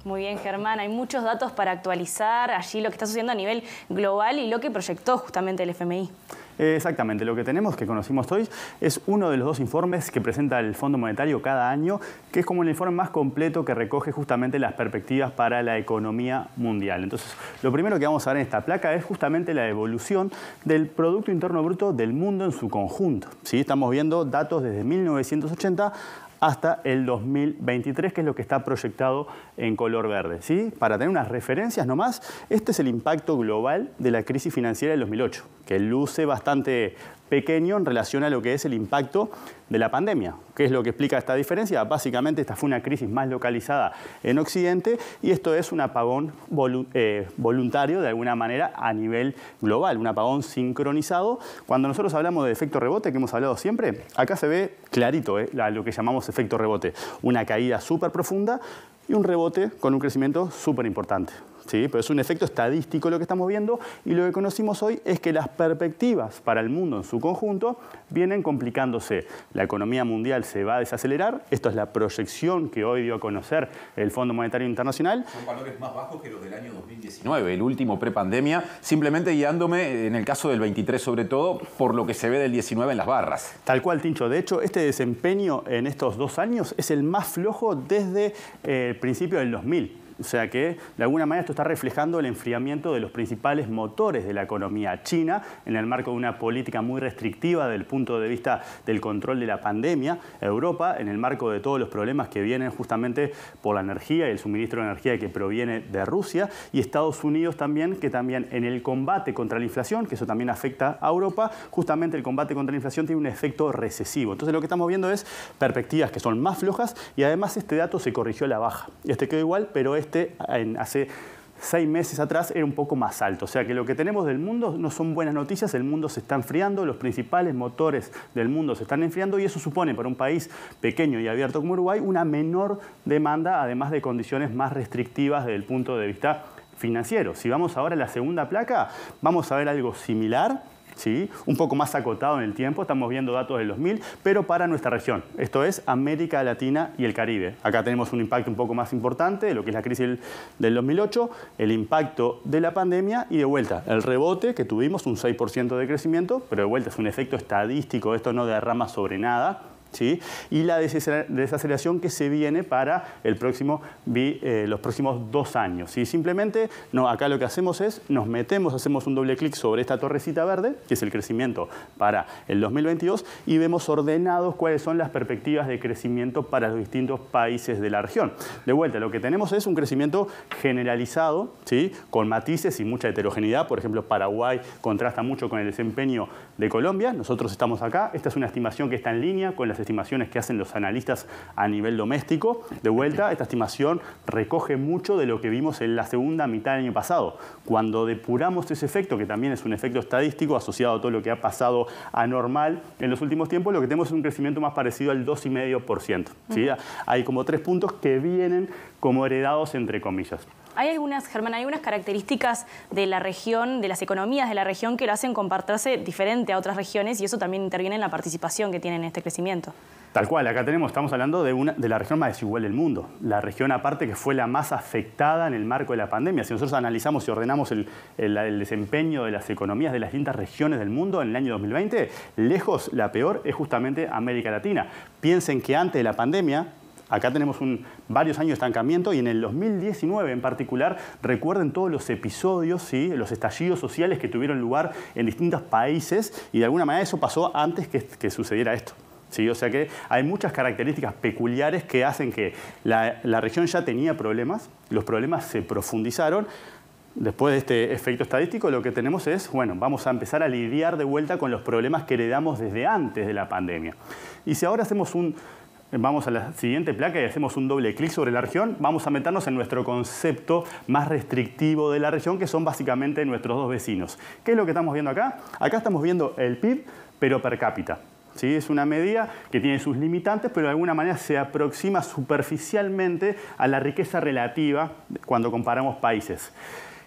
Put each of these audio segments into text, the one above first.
Muy bien, Germán. Hay muchos datos para actualizar allí lo que está sucediendo a nivel global y lo que proyectó justamente el FMI. Exactamente. Lo que tenemos, que conocimos hoy, es uno de los dos informes que presenta el Fondo Monetario cada año, que es como el informe más completo que recoge justamente las perspectivas para la economía mundial. Entonces, lo primero que vamos a ver en esta placa es justamente la evolución del Producto Interno Bruto del mundo en su conjunto. ¿Sí? Estamos viendo datos desde 1980 hasta el 2023, que es lo que está proyectado en color verde. ¿Sí? Para tener unas referencias nomás, este es el impacto global de la crisis financiera del 2008, que luce bastante pequeño en relación a lo que es el impacto de la pandemia. ¿Qué es lo que explica esta diferencia? Básicamente esta fue una crisis más localizada en Occidente y esto es un apagón voluntario de alguna manera a nivel global, un apagón sincronizado. Cuando nosotros hablamos de efecto rebote, que hemos hablado siempre, acá se ve clarito lo que llamamos efecto rebote, una caída súper profunda y un rebote con un crecimiento súper importante. Sí, pero es un efecto estadístico lo que estamos viendo y lo que conocimos hoy es que las perspectivas para el mundo en su conjunto vienen complicándose. La economía mundial se va a desacelerar, esto es la proyección que hoy dio a conocer el Fondo Monetario Internacional. Son valores más bajos que los del año 2019, el último prepandemia, simplemente guiándome en el caso del 23 sobre todo por lo que se ve del 19 en las barras. Tal cual, Tincho. De hecho, este desempeño en estos 2 años es el más flojo desde el principio del 2000. O sea que, de alguna manera, esto está reflejando el enfriamiento de los principales motores de la economía china en el marco de una política muy restrictiva desde el punto de vista del control de la pandemia. Europa, en el marco de todos los problemas que vienen justamente por la energía y el suministro de energía que proviene de Rusia. Y Estados Unidos también, que también en el combate contra la inflación, que eso también afecta a Europa, justamente el combate contra la inflación tiene un efecto recesivo. Entonces lo que estamos viendo es perspectivas que son más flojas y además este dato se corrigió a la baja. Este quedó igual, pero hace 6 meses atrás era un poco más alto. O sea que lo que tenemos del mundo no son buenas noticias, el mundo se está enfriando, los principales motores del mundo se están enfriando y eso supone para un país pequeño y abierto como Uruguay una menor demanda, además de condiciones más restrictivas desde el punto de vista financiero. Si vamos ahora a la segunda placa, vamos a ver algo similar. ¿Sí? Un poco más acotado en el tiempo, estamos viendo datos del 2000, pero para nuestra región, esto es América Latina y el Caribe. Acá tenemos un impacto un poco más importante de lo que es la crisis del 2008, el impacto de la pandemia y de vuelta, el rebote que tuvimos, un 6% de crecimiento, pero de vuelta es un efecto estadístico, esto no derrama sobre nada. ¿Sí? Y la desaceleración que se viene para los próximos 2 años. ¿Sí? Simplemente, acá lo que hacemos es, nos metemos, hacemos un doble clic sobre esta torrecita verde, que es el crecimiento para el 2022, y vemos ordenados cuáles son las perspectivas de crecimiento para los distintos países de la región. De vuelta, lo que tenemos es un crecimiento generalizado, ¿sí? Con matices y mucha heterogeneidad. Por ejemplo, Paraguay contrasta mucho con el desempeño de Colombia. Nosotros estamos acá. Esta es una estimación que está en línea con las estimaciones que hacen los analistas a nivel doméstico. De vuelta, esta estimación recoge mucho de lo que vimos en la segunda mitad del año pasado. Cuando depuramos ese efecto, que también es un efecto estadístico asociado a todo lo que ha pasado anormal en los últimos tiempos, lo que tenemos es un crecimiento más parecido al 2,5%. ¿Sí? Hay como 3 puntos que vienen como heredados entre comillas. Hay algunas, Germán, hay algunas características de la región, de las economías de la región que lo hacen comportarse diferente a otras regiones y eso también interviene en la participación que tienen en este crecimiento. Tal cual, acá estamos hablando de la región más desigual del mundo. La región aparte que fue la más afectada en el marco de la pandemia. Si nosotros analizamos y ordenamos el desempeño de las economías de las distintas regiones del mundo en el año 2020, lejos la peor es justamente América Latina. Piensen que antes de la pandemia, acá tenemos varios años de estancamiento y en el 2019 en particular, recuerden todos los episodios, ¿sí? Los estallidos sociales que tuvieron lugar en distintos países y de alguna manera eso pasó antes que sucediera esto. ¿Sí? O sea que hay muchas características peculiares que hacen que la región ya tenía problemas, los problemas se profundizaron. Después de este efecto estadístico, lo que tenemos es, bueno, vamos a empezar a lidiar de vuelta con los problemas que heredamos desde antes de la pandemia. Y si ahora vamos a la siguiente placa y hacemos un doble clic sobre la región, vamos a meternos en nuestro concepto más restrictivo de la región, que son básicamente nuestros 2 vecinos. ¿Qué es lo que estamos viendo acá? Acá estamos viendo el PIB, pero per cápita. ¿Sí? Es una medida que tiene sus limitantes, pero de alguna manera se aproxima superficialmente a la riqueza relativa cuando comparamos países.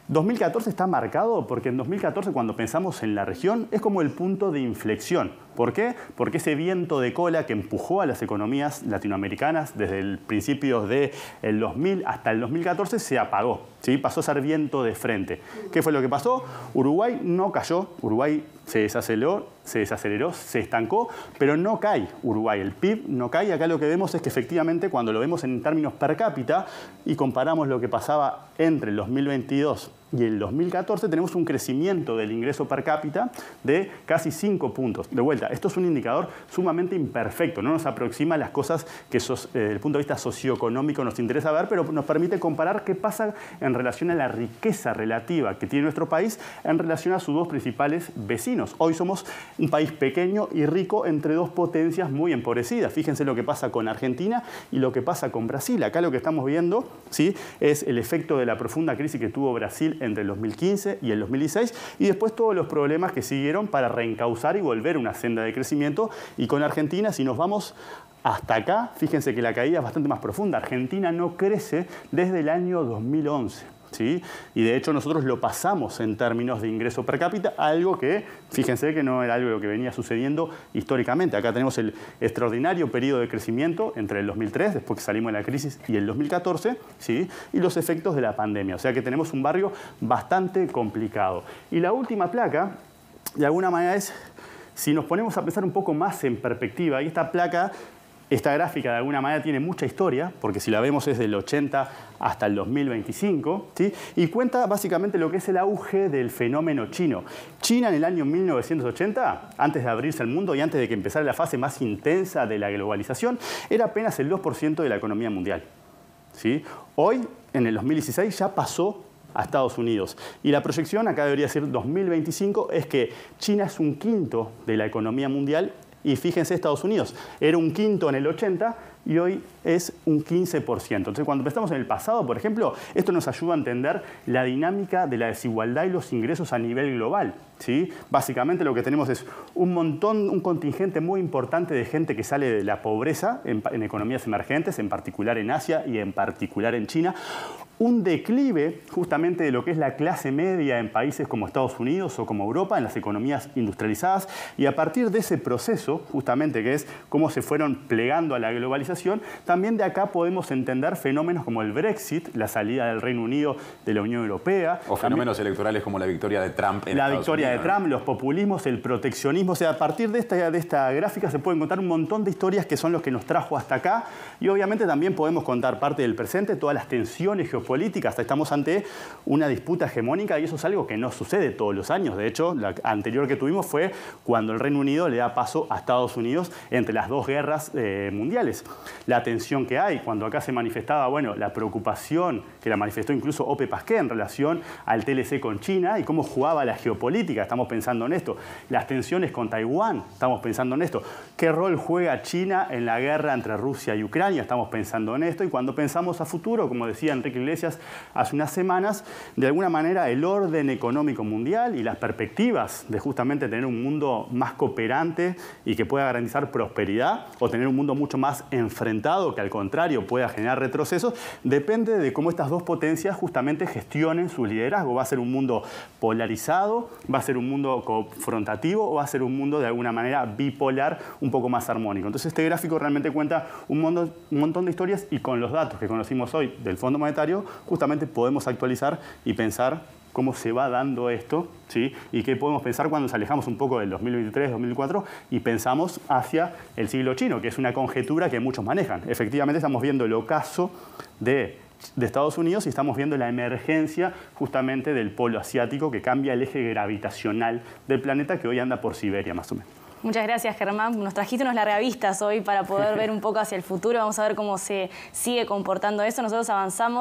2014 está marcado porque en 2014, cuando pensamos en la región, es como el punto de inflexión. ¿Por qué? Porque ese viento de cola que empujó a las economías latinoamericanas desde el principio del 2000 hasta el 2014 se apagó, ¿sí? Pasó a ser viento de frente. ¿Qué fue lo que pasó? Uruguay no cayó, Uruguay se desaceleró, se estancó, pero no cae Uruguay, el PIB no cae. Acá lo que vemos es que efectivamente cuando lo vemos en términos per cápita y comparamos lo que pasaba entre el 2022 y el 2014, tenemos un crecimiento del ingreso per cápita de casi 5 puntos. De vuelta, esto es un indicador sumamente imperfecto, no nos aproxima a las cosas que desde el punto de vista socioeconómico nos interesa ver, pero nos permite comparar qué pasa en relación a la riqueza relativa que tiene nuestro país en relación a sus dos principales vecinos. Hoy somos un país pequeño y rico entre dos potencias muy empobrecidas. Fíjense lo que pasa con Argentina y lo que pasa con Brasil. Acá lo que estamos viendo, ¿sí?, es el efecto de la profunda crisis que tuvo Brasil entre el 2015 y el 2016 y después todos los problemas que siguieron para reencauzar y volver a una senda de crecimiento. Y con Argentina, si nos vamos hasta acá, fíjense que la caída es bastante más profunda. Argentina no crece desde el año 2011. ¿Sí? Y de hecho nosotros lo pasamos en términos de ingreso per cápita, algo que, fíjense que no era algo que venía sucediendo históricamente. Acá tenemos el extraordinario periodo de crecimiento entre el 2003, después que salimos de la crisis, y el 2014, ¿sí?, y los efectos de la pandemia. O sea que tenemos un barrio bastante complicado. Y la última placa, de alguna manera, es, si nos ponemos a pensar un poco más en perspectiva, y esta gráfica de alguna manera tiene mucha historia, porque si la vemos es del 80 hasta el 2025, ¿sí?, y cuenta básicamente lo que es el auge del fenómeno chino. China en el año 1980, antes de abrirse al mundo y antes de que empezara la fase más intensa de la globalización, era apenas el 2% de la economía mundial, ¿sí? Hoy, en el 2016, ya pasó a Estados Unidos. Y la proyección, acá debería ser 2025, es que China es un quinto de la economía mundial. Y fíjense, Estados Unidos era un quinto en el 80 y hoy es un 15%. Entonces, cuando pensamos en el pasado, por ejemplo, esto nos ayuda a entender la dinámica de la desigualdad y los ingresos a nivel global, ¿sí? Básicamente lo que tenemos es un contingente muy importante de gente que sale de la pobreza en economías emergentes, en particular en Asia y en particular en China. Un declive justamente de lo que es la clase media en países como Estados Unidos o como Europa, en las economías industrializadas, y a partir de ese proceso, justamente que es cómo se fueron plegando a la globalización, también de acá podemos entender fenómenos como el Brexit, la salida del Reino Unido de la Unión Europea. O fenómenos electorales como la victoria de Trump en Estados Unidos, Trump, los populismos, el proteccionismo. O sea, a partir de esta gráfica se pueden contar un montón de historias que son los que nos trajo hasta acá, y obviamente también podemos contar parte del presente, todas las tensiones geopolíticas. Estamos ante una disputa hegemónica y eso es algo que no sucede todos los años. De hecho, la anterior que tuvimos fue cuando el Reino Unido le da paso a Estados Unidos entre las dos guerras mundiales. La tensión que hay, cuando acá se manifestaba, bueno, la preocupación que la manifestó incluso Ope Pasqué en relación al TLC con China y cómo jugaba la geopolítica, estamos pensando en esto. Las tensiones con Taiwán, estamos pensando en esto. ¿Qué rol juega China en la guerra entre Rusia y Ucrania? Estamos pensando en esto. Y cuando pensamos a futuro, como decía Enrique Iglesias hace unas semanas, de alguna manera el orden económico mundial y las perspectivas de justamente tener un mundo más cooperante y que pueda garantizar prosperidad, o tener un mundo mucho más enfrentado que al contrario pueda generar retrocesos, depende de cómo estas dos potencias justamente gestionen su liderazgo. ¿Va a ser un mundo polarizado? ¿Va a ser un mundo confrontativo? ¿O va a ser un mundo de alguna manera bipolar, un poco más armónico? Entonces este gráfico realmente cuenta un montón de historias, y con los datos que conocimos hoy del Fondo Monetario justamente podemos actualizar y pensar cómo se va dando esto, ¿sí? Y qué podemos pensar cuando nos alejamos un poco del 2023, 2004 y pensamos hacia el siglo chino, que es una conjetura que muchos manejan. Efectivamente estamos viendo el ocaso de Estados Unidos y estamos viendo la emergencia justamente del polo asiático que cambia el eje gravitacional del planeta, que hoy anda por Siberia más o menos. Muchas gracias, Germán. Nos trajiste unos largavistas hoy para poder ver un poco hacia el futuro. Vamos a ver cómo se sigue comportando eso. Nosotros avanzamos